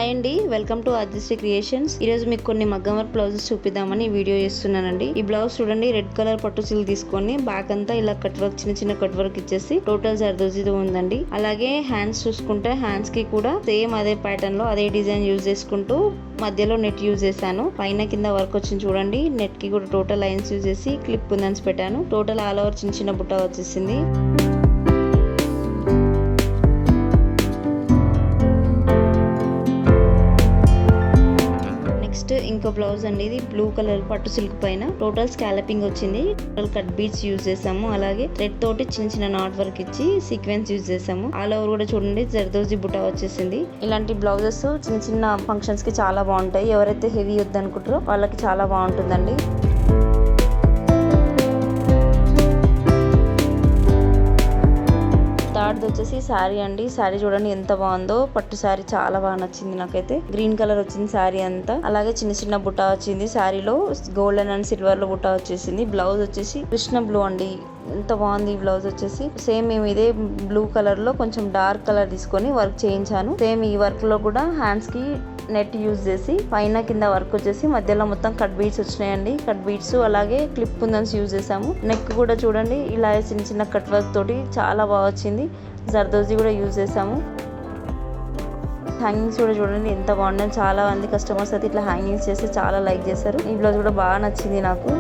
Hi అండి, welcome to Adishri creations. ఈ రోజు మీకు కొన్ని మగ్గం వర్క్ బ్లౌజెస్ చూపిద్దామని వీడియో చేస్తున్నానండి. ఈ బ్లౌజ్ చూడండి, రెడ్ కలర్ పట్టు సిల్క్ తీసుకొని బ్యాక్ అంతా ఇలా కట్ వర్క్, చిన్న చిన్న కట్ వర్క్ ఇచ్చేసి టోటల్ జర్దోజీతో ఉందండి. అలాగే హ్యాండ్స్ చూసుకుంటే హ్యాండ్స్ కి కూడా సేమ్ అదే ప్యాటర్న్ లో అదే డిజైన్ యూజ్ చేసుకుంటూ మధ్యలో నెట్ యూజ్ చేశాను. పైన కింద వర్క్ వచ్చింది చూడండి. నెట్ కి కూడా టోటల్ లైన్స్ యూజ్ చేసి క్లిప్ కుందన్స్ పెట్టాను. టోటల్ ఆల్ ఓవర్ చిన్న చిన్న బుట్ట వచ్చేసింది. ఇంకో బ్లౌజ్ అండి, ఇది బ్లూ కలర్ పట్టు సిల్క్ పైన టోటల్ స్కాలపింగ్ వచ్చింది. టోటల్ కట్ బీట్స్ యూజ్ చేసాము. అలాగే థ్రెడ్ తోటి చిన్న చిన్న నాట్ వర్క్ ఇచ్చి సీక్వెన్స్ యూజ్ చేసాము. ఆల్ ఓవర్ కూడా చూడండి జర్దోజీ బుటా వచ్చేసింది. ఇలాంటి బ్లౌజెస్ చిన్న చిన్న ఫంక్షన్స్ కి చాలా బాగుంటాయి. ఎవరైతే హెవీ వద్దనుకుంటారో వాళ్ళకి చాలా బాగుంటుందండి. థర్డ్ వచ్చేసి శారీ అండి. శారీ చూడండి ఎంత బాగుందో. పట్టు శారీ చాలా బాగా నచ్చింది నాకైతే. గ్రీన్ కలర్ వచ్చింది శారీ అంతా. అలాగే చిన్న చిన్న బుట్టా వచ్చింది. శారీలో గోల్డెన్ అండ్ సిల్వర్ లో బుట్టా వచ్చేసింది. బ్లౌజ్ వచ్చేసి కృష్ణ బ్లూ అండి. ఎంత బాగుంది ఈ బ్లౌజ్ వచ్చేసి. సేమ్ మేము ఇదే బ్లూ కలర్ లో కొంచెం డార్క్ కలర్ తీసుకొని వర్క్ చేయించాను. సేమ్ ఈ వర్క్ లో కూడా హ్యాండ్స్ కి నెట్ యూజ్ చేసి పైన కింద వర్క్ వచ్చేసి మధ్యలో మొత్తం కట్ బీట్స్ వచ్చినాయండి. కట్ బీట్స్ అలాగే క్లిప్ కుందన్స్ యూజ్ చేసాము. నెక్ కూడా చూడండి ఇలా చిన్న చిన్న కట్ వర్క్ తోటి చాలా బాగా వచ్చింది. జర్దోజీ కూడా యూజ్ చేసాము. హ్యాంగింగ్స్ కూడా చూడండి ఎంత బాగున్నాయి. చాలా మంది కస్టమర్స్ అయితే ఇట్లా హ్యాంగింగ్స్ చేసి చాలా లైక్ చేశారు. ఈ బ్లౌజ్ కూడా బాగా నచ్చింది నాకు.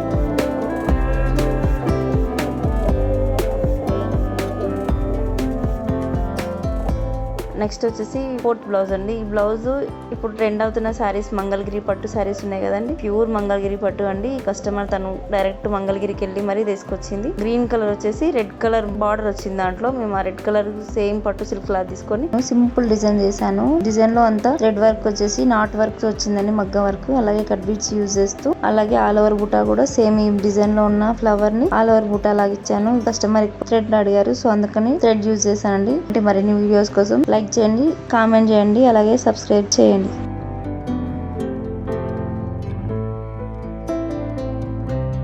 నెక్స్ట్ వచ్చేసి ఫోర్త్ బ్లౌజ్ అండి. ఈ బ్లౌజ్ ఇప్పుడు ట్రెండ్ అవుతున్న శారీస్ మంగళగిరి పట్టు శారీస్ ఉన్నాయి కదండి. ప్యూర్ మంగళగిరి పట్టు అండి. ఈ కస్టమర్ తను డైరెక్ట్ మంగళగిరికి వెళ్ళి మరీ తీసుకొచ్చింది. గ్రీన్ కలర్ వచ్చేసి రెడ్ కలర్ బార్డర్ వచ్చింది. దాంట్లో మేము ఆ రెడ్ కలర్ సేమ్ పట్టు సిల్క్ లా తీసుకొని సింపుల్ డిజైన్ చేశాను. డిజైన్ లో అంతా థ్రెడ్ వర్క్ వచ్చేసి నాట్ వర్క్ వచ్చిందండి, మగ్గం వర్క్. అలాగే కట్ బీట్స్ యూజ్ చేస్తూ అలాగే ఆల్ ఓవర్ బుటా కూడా సేమ్ ఈ డిజైన్ లో ఉన్న ఫ్లవర్ ని ఆల్ ఓవర్ బుటా లాగా ఇచ్చాను. కస్టమర్ థ్రెడ్ అడిగారు, సో అందుకని థ్రెడ్ యూజ్ చేశానండి. అంటే మరిన్ని వీడియోస్ కోసం లైక్ చేయండి, కామెంట్ చేయండి, అలాగే సబ్స్క్రైబ్ చేయండి.